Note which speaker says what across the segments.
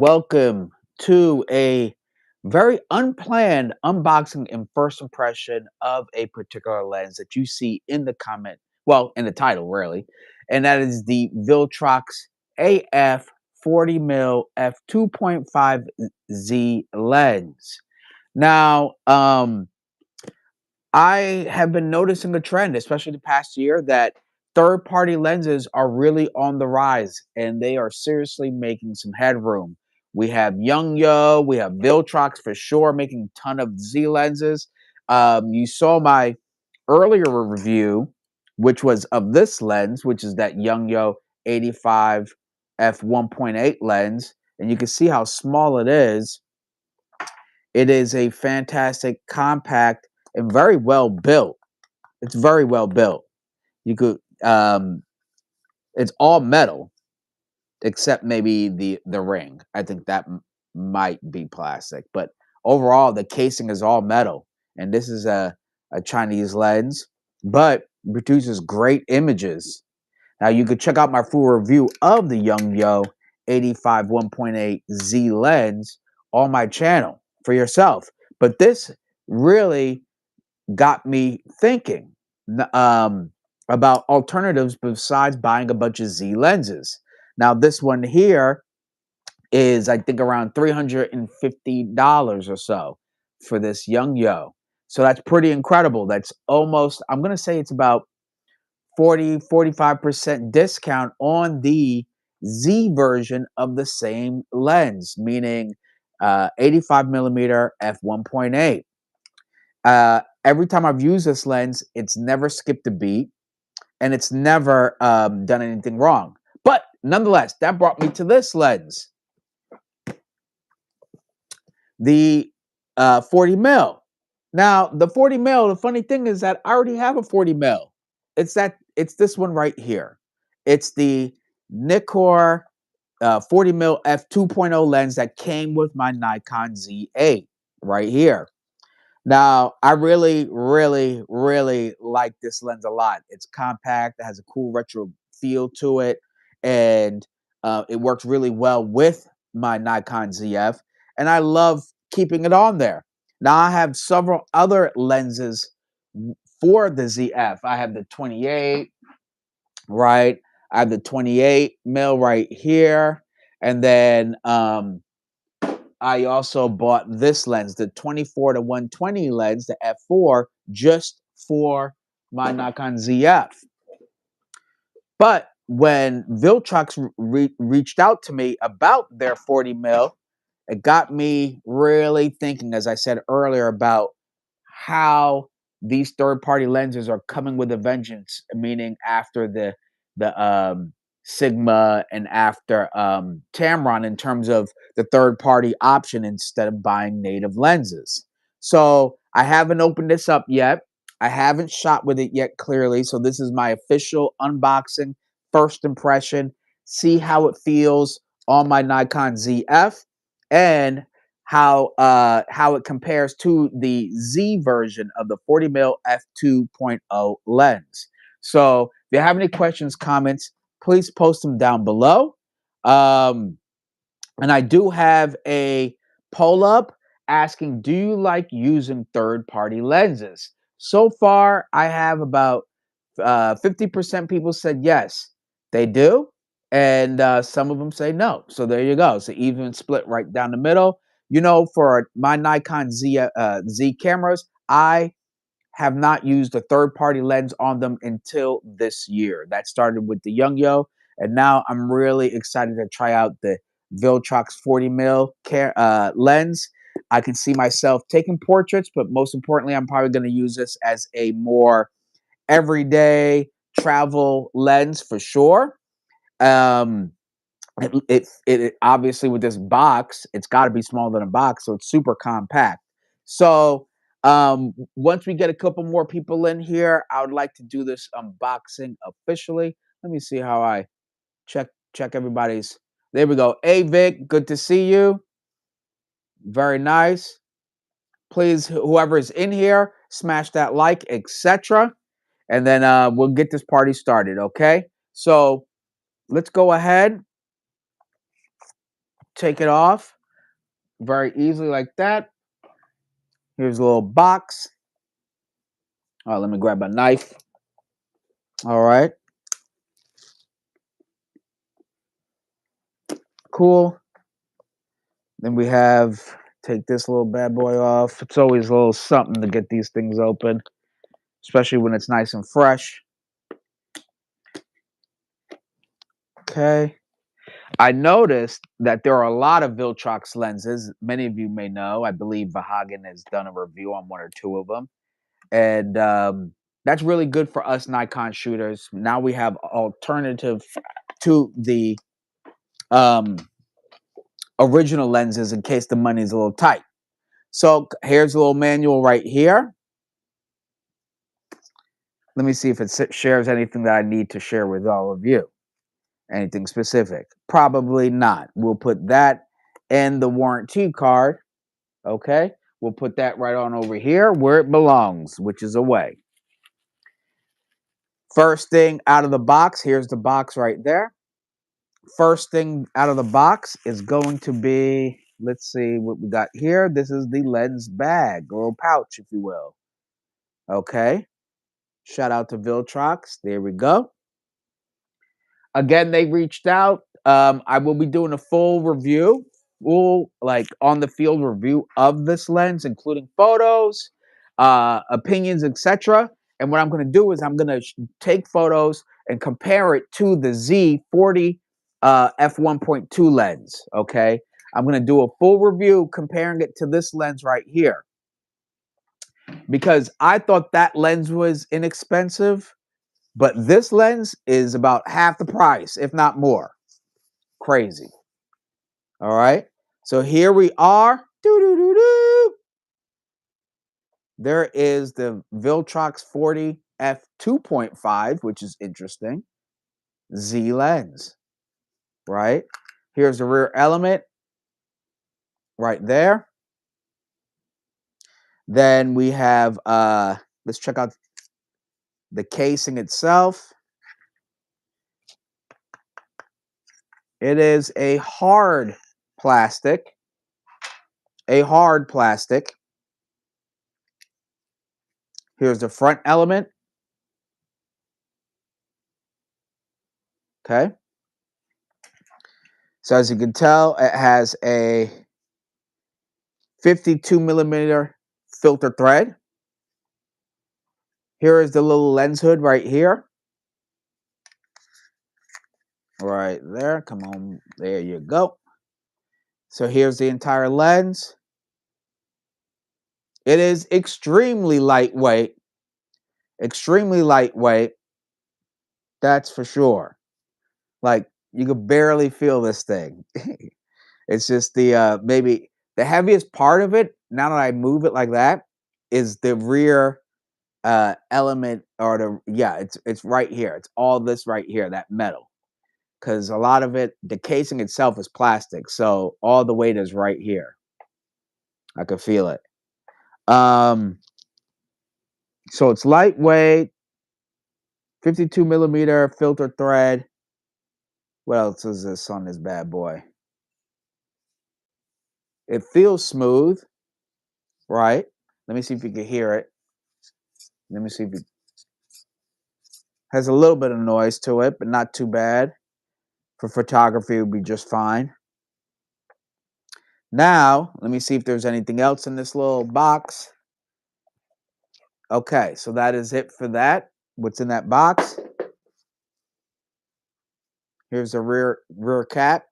Speaker 1: Welcome to a very unplanned unboxing and first impression of a particular lens that you see in the comment, well, in the title, really, and that is the Viltrox AF 40mm f2.5 Z lens. Now, I have been noticing a trend, especially the past year, that third-party lenses are really on the rise, and they are seriously making some headroom. We have Yo, we have Viltrox for sure, making a ton of Z lenses. You saw my earlier review, which was of this lens, which is that Yo 85 f1.8 lens, and you can see how small it is. It is a fantastic, compact, and very well built. It's very well built. You could it's all metal except maybe the ring. I think that might be plastic, but overall the casing is all metal. And this is a Chinese lens, but produces great images. Now you could check out my full review of the Yo 85 1.8 Z lens on my channel for yourself. But this really got me thinking about alternatives besides buying a bunch of Z lenses. Now, this one here is, I think, around $350 or so for this Yo. So that's pretty incredible. That's almost, I'm going to say it's about 45% discount on the Z version of the same lens, meaning 85 millimeter f1.8. Every time I've used this lens, it's never skipped a beat and it's never done anything wrong. But nonetheless, that brought me to this lens, the 40 mil. Now, the 40 mil, the funny thing is that I already have a 40 mil. It's this one right here. It's the Nikon 40 mil f2.0 lens that came with my Nikon Z8 right here. Now, I really, really, really like this lens a lot. It's compact, it has a cool retro feel to it, and it works really well with my Nikon ZF, and I love keeping it on there. Now, I have several other lenses for the ZF. I have the 28, right? I have the 28 mil right here, and then I also bought this lens, the 24 to 120 lens, the f4, just for my Nikon ZF. But when Viltrox reached out to me about their 40 mil, it got me really thinking, as I said earlier, about how these third-party lenses are coming with a vengeance, meaning after the Sigma and after Tamron, in terms of the third-party option instead of buying native lenses. So I haven't opened this up yet. I haven't shot with it yet, clearly. So this is my official unboxing, first impression. See how it feels on my Nikon ZF and how it compares to the Z version of the 40 mil f2.0 lens. So if you have any questions, comments, please post them down below. And I do have a poll up asking, do you like using third-party lenses? So far, I have about 50% people said yes, they do. And some of them say no. So there you go. It's an even split right down the middle. You know, for my Nikon Z cameras, I have not used a third-party lens on them until this year. That started with the Yo, and now I'm really excited to try out the Viltrox 40 mil lens. I can see myself taking portraits, but most importantly, I'm probably going to use this as a more everyday travel lens for sure. Um, it obviously, with this box, it's got to be smaller than a box, so it's super compact. So once we get a couple more people in here, I would like to do this unboxing officially. Let me see how I check everybody's. There we go. Hey Vic, good to see you. Very nice. Please, whoever is in here, smash that like, etc. And then we'll get this party started, okay? So let's go ahead take it off very easily like that. Here's a little box. All right, let me grab a knife. All right. Cool. Then we have, take this little bad boy off. It's always a little something to get these things open, especially when it's nice and fresh. Okay. I noticed that there are a lot of Viltrox lenses. Many of you may know. I believe Vahagen has done a review on one or two of them. And that's really good for us Nikon shooters. Now we have alternative to the original lenses in case the money's a little tight. So here's a little manual right here. Let me see if it shares anything that I need to share with all of you. Anything specific? Probably not. We'll put that in the warranty card. Okay. We'll put that right on over here where it belongs, which is away. First thing out of the box, here's the box right there. First thing out of the box is going to be, let's see what we got here. This is the lens bag, a little pouch, if you will. Okay. Shout out to Viltrox. There we go. Again, they reached out. I will be doing a full review, full like on the field review of this lens, including photos, opinions, etc. And what I'm going to do is I'm going to take photos and compare it to the Z40 f1.2 lens. Okay, I'm going to do a full review comparing it to this lens right here because I thought that lens was inexpensive. But this lens is about half the price, if not more. Crazy. All right. So here we are. Doo-doo-doo-doo. There is the Viltrox 40 f2.5, which is interesting. Z lens. Right. Here's the rear element. Right there. Then we have, let's check out the casing itself. It is a hard plastic. A hard plastic. Here's the front element. Okay. So as you can tell, it has a 52mm filter thread. Here is the little lens hood right here. Right there. Come on. There you go. So here's the entire lens. It is extremely lightweight. Extremely lightweight. That's for sure. Like you could barely feel this thing. It's just the maybe the heaviest part of it, now that I move it like that, is the rear element, or it's right here. It's all this right here, that metal. Because a lot of it, the casing itself is plastic, so all the weight is right here. I can feel it. So it's lightweight, 52mm filter thread. What else is this on this bad boy? It feels smooth, right? Let me see if you can hear it. Let me see if it has a little bit of noise to it, but not too bad. For photography, it would be just fine. Now, let me see if there's anything else in this little box. Okay, so that is it for that. What's in that box? Here's the rear cap.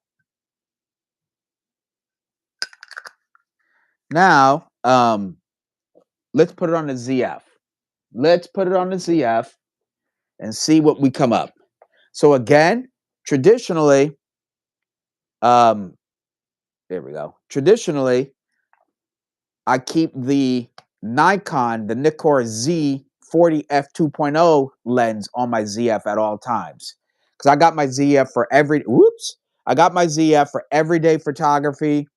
Speaker 1: Now, let's put it on the ZF. Let's put it on the ZF and see what we come up. So again, traditionally, there we go. Traditionally, I keep the Nikon, the Nikon Z40 f2.0 lens on my ZF at all times. Because I got my ZF for I got my ZF for everyday photography,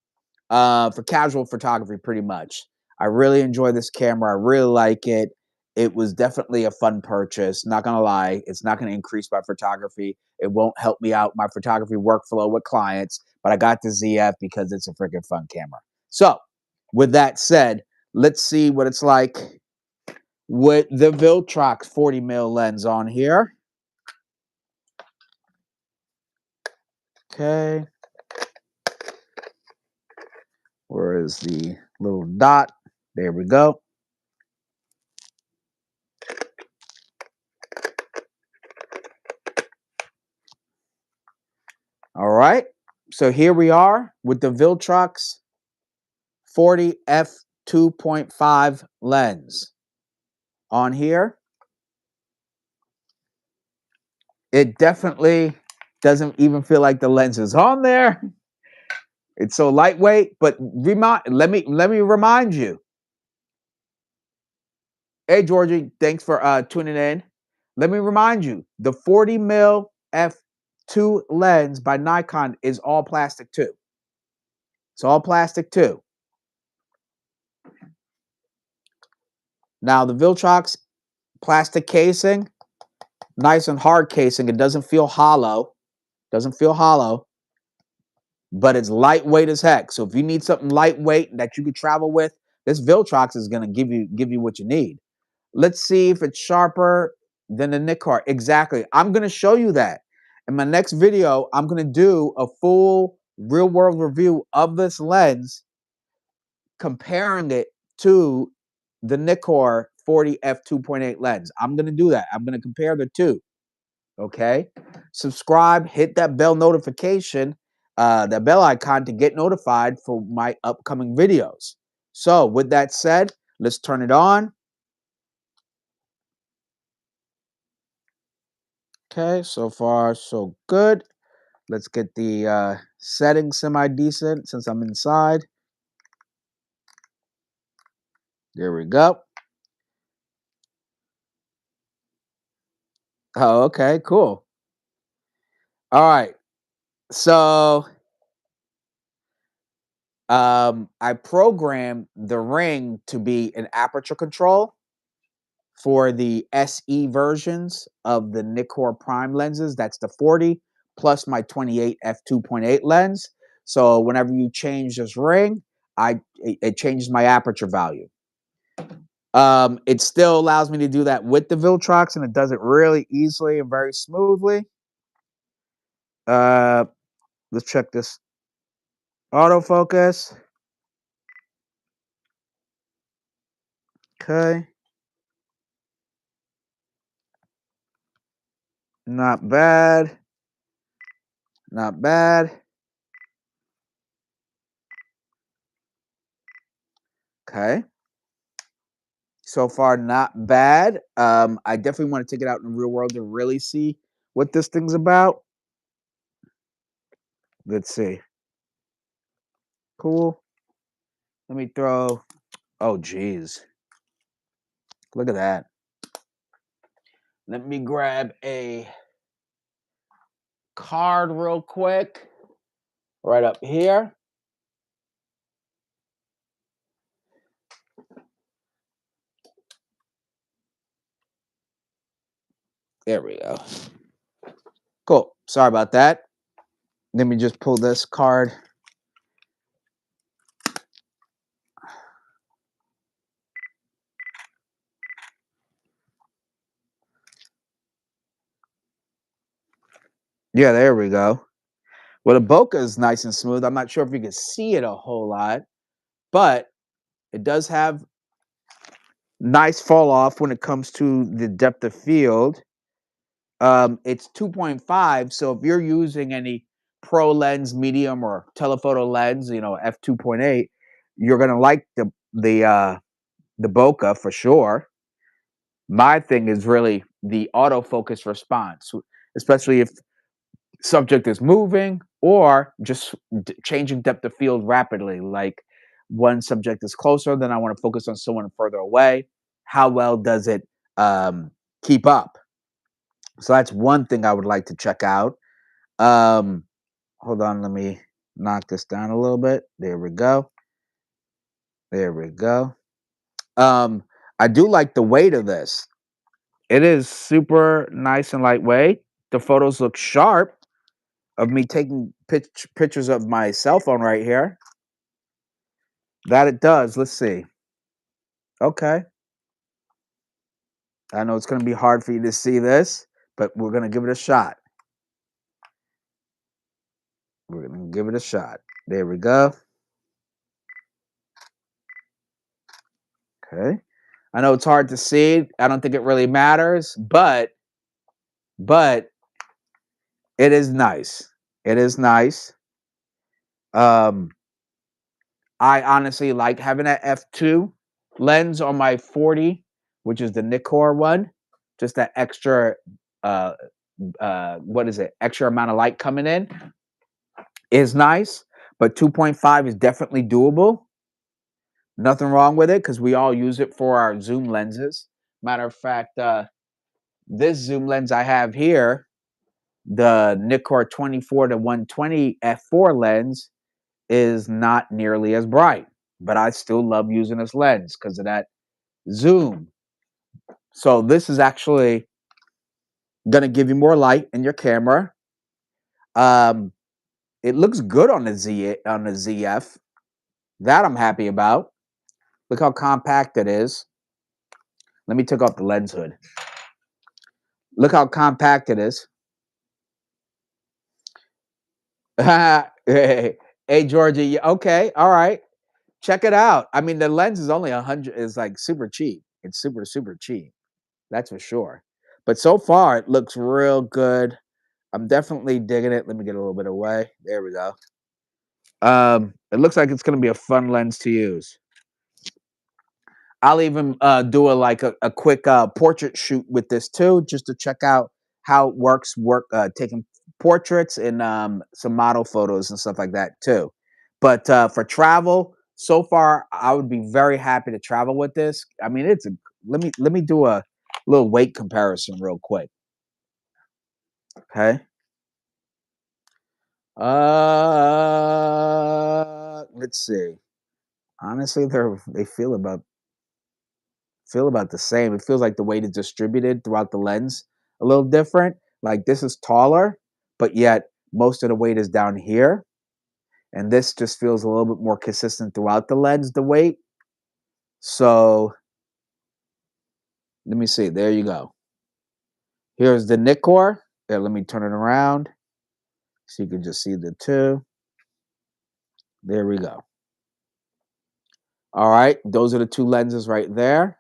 Speaker 1: for casual photography, pretty much. I really enjoy this camera. I really like it. It was definitely a fun purchase. Not gonna lie, it's not gonna increase my photography. It won't help me out my photography workflow with clients, but I got the ZF because it's a freaking fun camera. So with that said, let's see what it's like with the Viltrox 40mm lens on here. Okay. Where is the little dot? There we go. All right. So here we are with the Viltrox 40 f2.5 lens on here. It definitely doesn't even feel like the lens is on there. It's so lightweight, but let me remind you. Hey Georgie, thanks for tuning in. Let me remind you, the 40mm f2 lens by Nikon is all plastic too. It's all plastic too. Now the Viltrox plastic casing, nice and hard casing. It doesn't feel hollow. Doesn't feel hollow, but it's lightweight as heck. So if you need something lightweight that you could travel with, this Viltrox is gonna give you what you need. Let's see if it's sharper than the Nikon. Exactly. I'm gonna show you that. In my next video, I'm gonna do a full real world review of this lens, comparing it to the Nikon 40 f2.8 lens. I'm gonna do that. I'm gonna compare the two. Okay, subscribe, hit that bell notification, that bell icon to get notified for my upcoming videos. So with that said, let's turn it on. Okay, so far so good. Let's get the settings semi-decent since I'm inside. There we go. Oh, okay, cool. All right, so I programmed the ring to be an aperture control for the SE versions of the Nikon Prime lenses. That's the 40 plus my 28 f2.8 lens. So whenever you change this ring, it changes my aperture value. It still allows me to do that with the Viltrox, and it does it really easily and very smoothly. Uh, let's check this autofocus. Okay. Not bad. Not bad. Okay. So far, not bad. I definitely want to take it out in the real world to really see what this thing's about. Let's see. Cool. Let me throw. Oh, geez. Look at that. Let me grab a card real quick. Right up here. There we go. Cool. Sorry about that. Let me just pull this card. Yeah, there we go. Well, the bokeh is nice and smooth. I'm not sure if you can see it a whole lot, but it does have nice fall off when it comes to the depth of field. It's 2.5, so if you're using any pro lens, medium, or telephoto lens, f2.8, you're gonna like the bokeh for sure. My thing is really the autofocus response, especially if subject is moving or just changing depth of field rapidly. Like one subject is closer, then I want to focus on someone further away. How well does it keep up? So that's one thing I would like to check out. Um, Hold on, let me knock this down a little bit. There we go. There we go. Um, I do like the weight of this. It is super nice and lightweight. the photos look sharp of me taking pictures of my cell phone right here. That it does. Let's see. Okay. I know it's going to be hard for you to see this, but we're going to give it a shot. We're going to give it a shot. There we go. Okay. I know it's hard to see. I don't think it really matters, but it is nice. It is nice. Um, I honestly like having that f2 lens on my 40, which is the Nikon one. Just that extra, uh, what is it? Extra amount of light coming in is nice, but 2.5 is definitely doable. Nothing wrong with it because we all use it for our zoom lenses. Matter of fact, this zoom lens I have here, the Nikon 24 to 120 f4 lens, is not nearly as bright, but I still love using this lens because of that zoom. So this is actually going to give you more light in your camera. Um, it looks good on the ZF. That I'm happy about. Look how compact it is. Let me take off the lens hood. Look how compact it is. Hey, Georgie. Okay, all right. Check it out. I mean, the lens is only 100. Is like super cheap. It's super cheap. That's for sure. But so far, it looks real good. I'm definitely digging it. Let me get a little bit away. There we go. It looks like it's going to be a fun lens to use. I'll even do a quick portrait shoot with this too, just to check out how it works. Taking portraits and some model photos and stuff like that too. But for travel, so far, I would be very happy to travel with this. I mean, let me do a little weight comparison real quick. Okay. Let's see. Honestly, they feel about the same. It feels like the weight is distributed throughout the lens a little different. Like this is taller, but yet most of the weight is down here. And this just feels a little bit more consistent throughout the lens, the weight. So let me see. There you go. Here's the Nikon. Here, let me turn it around so you can just see the two. There we go. All right. Those are the two lenses right there.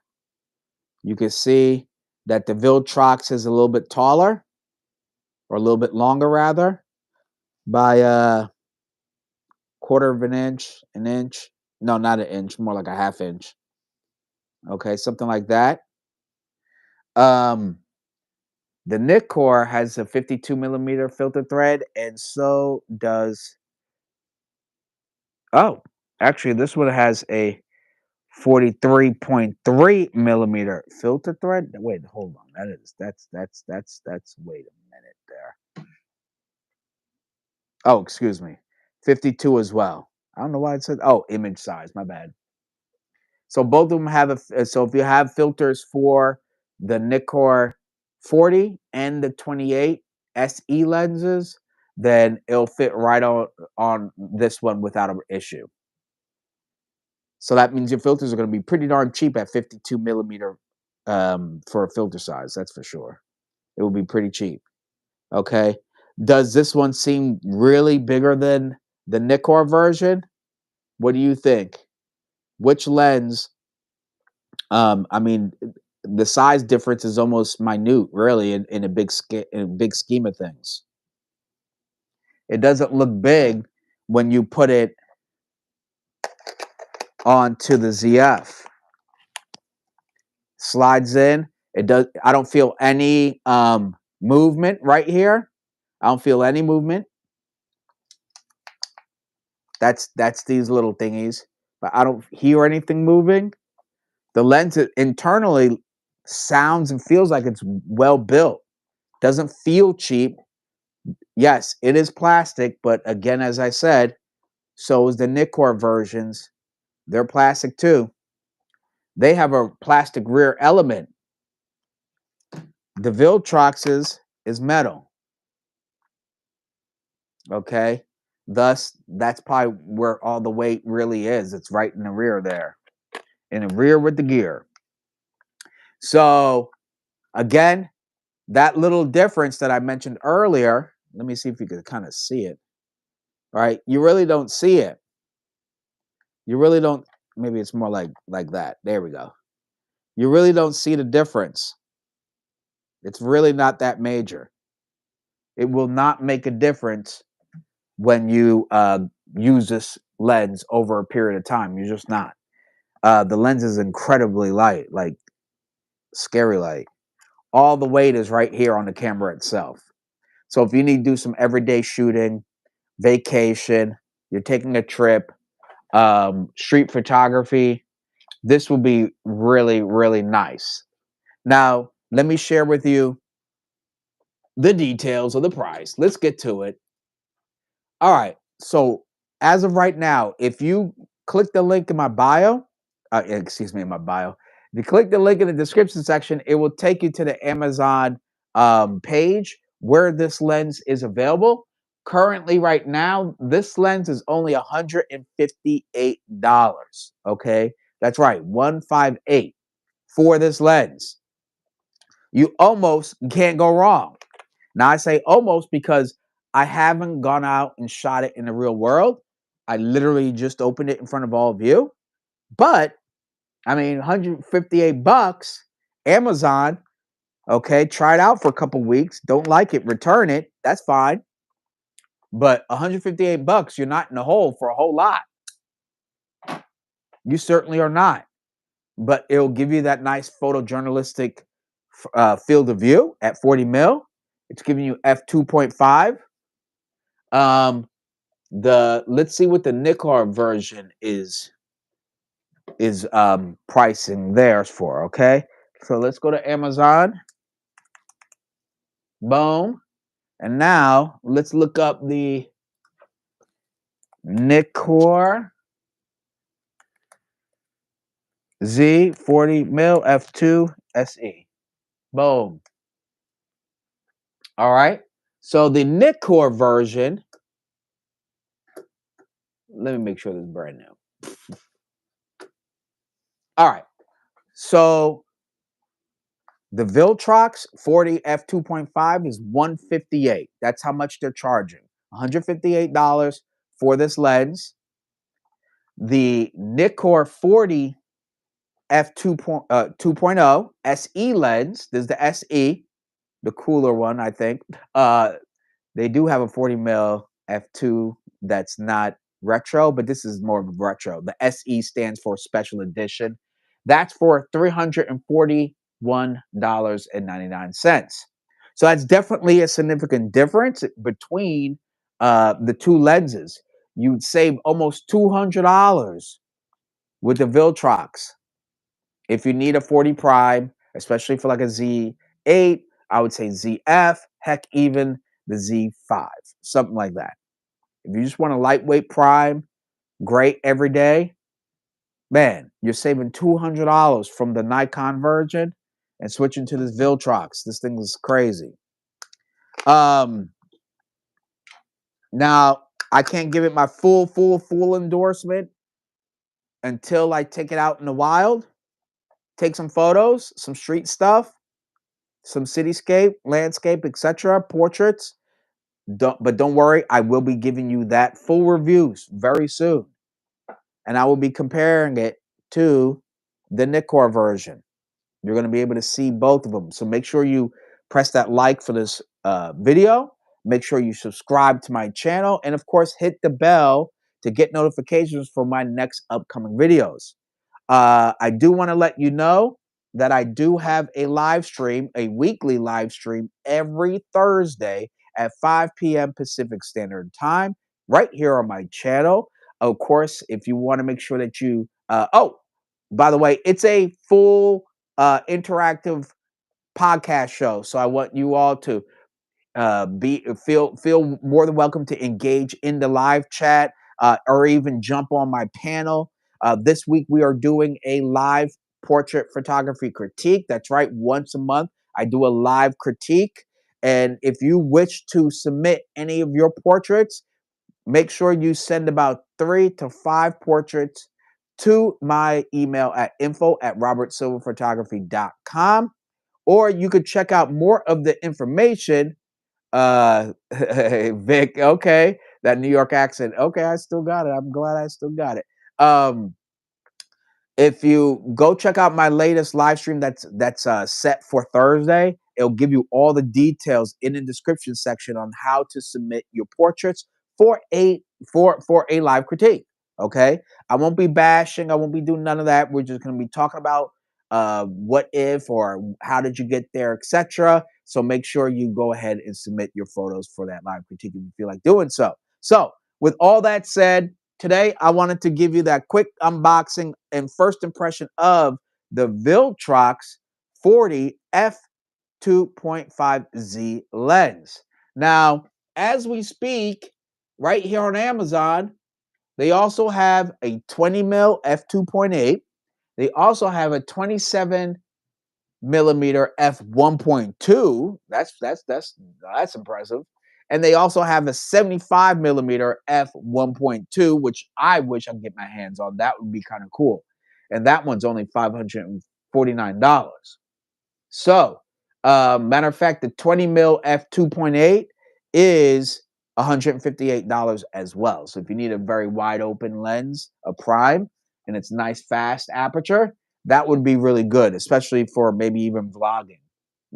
Speaker 1: You can see that the Viltrox is a little bit taller, or a little bit longer rather, by a quarter of an inch. No, not an inch, more like a half inch. Okay, something like that. Um, the Nikon has a 52 millimeter filter thread, and so does. Oh, actually, this one has a 43.3 millimeter filter thread. Wait, hold on. That's. Wait a minute there. Oh, excuse me. 52 as well. I don't know why it said. Oh, image size. My bad. So both of them have so if you have filters for the Nikon 40 and the 28 SE lenses, then it'll fit right on this one without an issue. So that means your filters are going to be pretty darn cheap at 52 millimeter for a filter size. That's for sure. It will be pretty cheap. Okay. Does this one seem really bigger than the Nikon version? What do you think? Which lens? I mean, the size difference is almost minute, really, in a big scheme of things. It doesn't look big when you put it onto the ZF. Slides in. It does. I don't feel any movement right here. I don't feel any movement. That's these little thingies, but I don't hear anything moving. The lens internally sounds and feels like it's well built. Doesn't feel cheap. Yes, it is plastic, but again, as I said, so is the Nikon versions. They're plastic too. They have a plastic rear element. The Viltrox's is metal. Okay. Thus, that's probably where all the weight really is. It's right in the rear there, in the rear with the gear. So, again, that little difference that I mentioned earlier, let me see if you can kind of see it, right? You really don't see it. You really don't, maybe it's more like that. There we go. You really don't see the difference. It's really not that major. It will not make a difference when you use this lens over a period of time. You're just not. The lens is incredibly light, like scary light. All the weight is right here on the camera itself. So if you need to do some everyday shooting, vacation, you're taking a trip, street photography, this will be really, really nice. Now, let me share with you the details of the price. Let's get to it. All right. So as of right now, if you click the link in my bio, excuse me, in my bio, if you click the link in the description section, it will take you to the Amazon page where this lens is available. Currently, right now, this lens is only $158. Okay, that's right, 158 for this lens. You almost can't go wrong. Now, I say almost because I haven't gone out and shot it in the real world. I literally just opened it in front of all of you. But I mean, 158 bucks, Amazon, okay, try it out for a couple weeks. Don't like it, return it. That's fine. But 158 bucks, you're not in the hole for a whole lot. You certainly are not. But it'll give you that nice photojournalistic field of view at 40 mil. It's giving you f2.5. Let's see what the Nikon version is pricing theirs for. Okay, so let's go to Amazon. Boom. And now let's look up the Nikon Z 40 mil f2 SE. Boom. All right. So the Nikon version, let me make sure this is brand new. All right. So the Viltrox 40 f2.5 is 158. That's how much they're charging. $158 for this lens. The Nikon 40 f2.0 SE lens, this is the SE, the cooler one, I think. They do have a 40 mil f2 that's not retro, but this is more of a retro. The SE stands for special edition. That's for $341.99. So that's definitely a significant difference between the two lenses. You'd save almost $200 with the Viltrox. If you need a 40 prime, especially for like a Z8, I would say ZF, heck, even the Z5, something like that. If you just want a lightweight prime, great every day, man, you're saving $200 from the Nikon version and switching to this Viltrox. This thing is crazy. Now, I can't give it my full endorsement until I take it out in the wild, take some photos, some street stuff, some cityscape, landscape, etc., portraits. But don't worry, I will be giving you that full reviews very soon. And I will be comparing it to the Nikon version. You're going to be able to see both of them. So make sure you press that like for this video. Make sure you subscribe to my channel. And of course, hit the bell to get notifications for my next upcoming videos. I do want to let you know that I do have a live stream, a weekly live stream every Thursday at 5 p.m. Pacific Standard Time, right here on my channel. Of course, if you want to make sure that you, by the way, it's a full interactive podcast show. So I want you all to feel more than welcome to engage in the live chat or even jump on my panel. This week we are doing a live portrait photography critique. That's right, once a month I do a live critique. And if you wish to submit any of your portraits, make sure you send about 3 to 5 portraits to my email at info@robertsilverphotography.com, or you could check out more of the information. Vic, okay, that New York accent. Okay, I still got it. I'm glad I still got it. If you go check out my latest live stream that's set for Thursday, it'll give you all the details in the description section on how to submit your portraits for a live critique. Okay, I won't be bashing. I won't be doing none of that. We're just going to be talking about what if or how did you get there, etc. So make sure you go ahead and submit your photos for that live critique if you feel like doing so. So with all that said, today, I wanted to give you that quick unboxing and first impression of the Viltrox 40 f2.5Z lens. Now, as we speak, right here on Amazon, they also have a 20mm f2.8. They also have a 27mm f1.2. That's impressive. And they also have a 75mm f1.2, which I wish I could get my hands on. That would be kind of cool. And that one's only $549. So, matter of fact, the 20mm f2.8 is $158 as well. So if you need a very wide open lens, a prime, and it's nice fast aperture, that would be really good, especially for maybe even vlogging,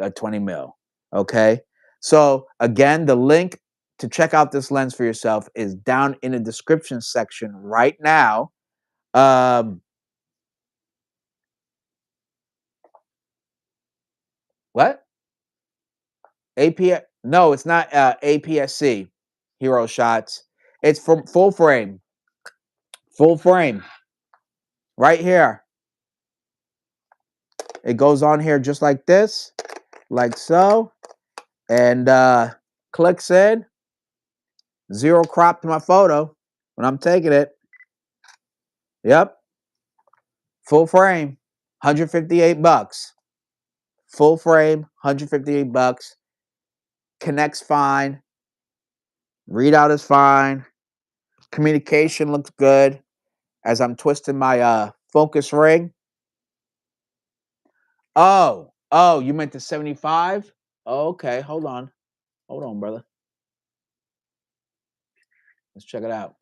Speaker 1: a 20mm. Okay. So again, the link to check out this lens for yourself is down in the description section right now. What? APS? No, it's not APS-C Hero Shots. It's from full frame. Full frame. Right here. It goes on here just like this, like so, and clicks in. Zero crop to my photo when I'm taking it. Yep. Full frame. $158. Full frame, $158. Connects fine. Readout is fine. Communication looks good as I'm twisting my focus ring. Oh, you meant the 75? Okay, hold on. Hold on, brother. Let's check it out.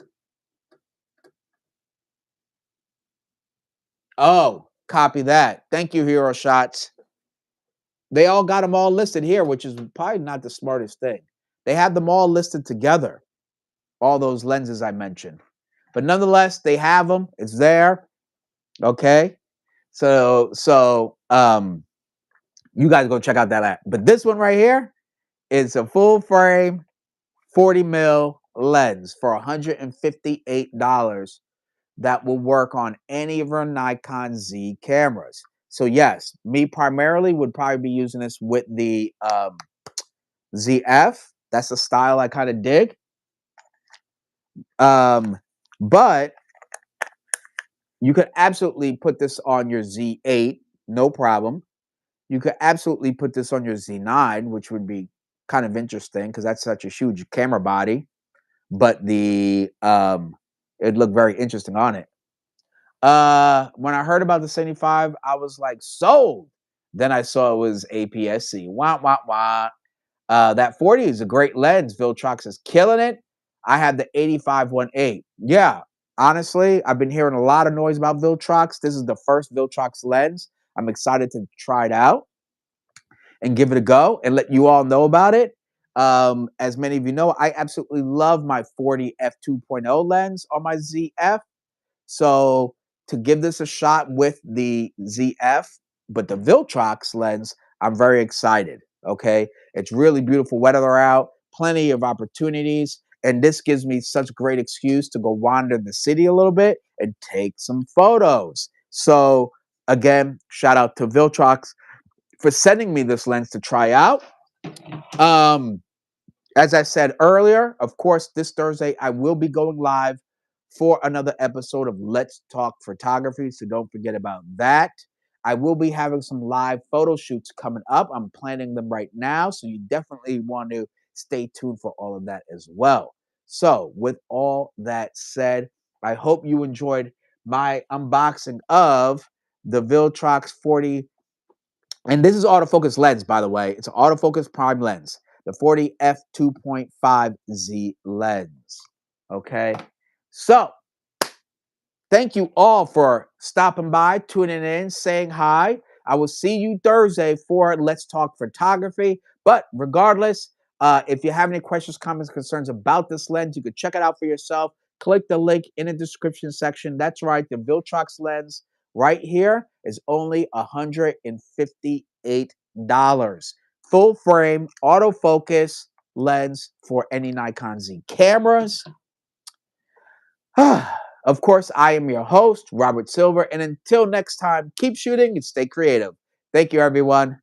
Speaker 1: Oh, copy that. Thank you, Hero Shots. They all got them all listed here, which is probably not the smartest thing. They have them all listed together, all those lenses I mentioned. But nonetheless, they have them. It's there. Okay. So you guys go check out that app. But this one right here is a full frame 40mm lens for $158 that will work on any of our Nikon Z cameras. So yes, me primarily would probably be using this with the ZF. That's the style I kind of dig. But you could absolutely put this on your Z8, no problem. You could absolutely put this on your Z9, which would be kind of interesting because that's such a huge camera body. But the it'd look very interesting on it. When I heard about the 75, I was like, sold. Then I saw it was APS-C. Wah, wah, wah. That 40 is a great lens. Viltrox is killing it. I have the 85-1.8. Yeah, honestly, I've been hearing a lot of noise about Viltrox. This is the first Viltrox lens. I'm excited to try it out and give it a go and let you all know about it. As many of you know, I absolutely love my 40 f2.0 lens on my ZF. So to give this a shot with the ZF, but the Viltrox lens, I'm very excited. Okay. It's really beautiful weather out, plenty of opportunities. And this gives me such great excuse to go wander the city a little bit and take some photos. So again, shout out to Viltrox for sending me this lens to try out. As I said earlier, of course, this Thursday I will be going live for another episode of Let's Talk Photography. So don't forget about that. I will be having some live photo shoots coming up. I'm planning them right now, so you definitely want to stay tuned for all of that as well. So, with all that said, I hope you enjoyed my unboxing of the Viltrox 40, and this is autofocus lens, by the way. It's an autofocus prime lens, the 40 f2.5Z lens. Okay, so thank you all for stopping by, tuning in, saying hi. I will see you Thursday for Let's Talk Photography. But regardless, if you have any questions, comments, concerns about this lens, you can check it out for yourself. Click the link in the description section. That's right, the Viltrox lens right here is only $158. Full frame, autofocus lens for any Nikon Z cameras. Of course, I am your host, Robert Silver, and until next time, keep shooting and stay creative. Thank you, everyone.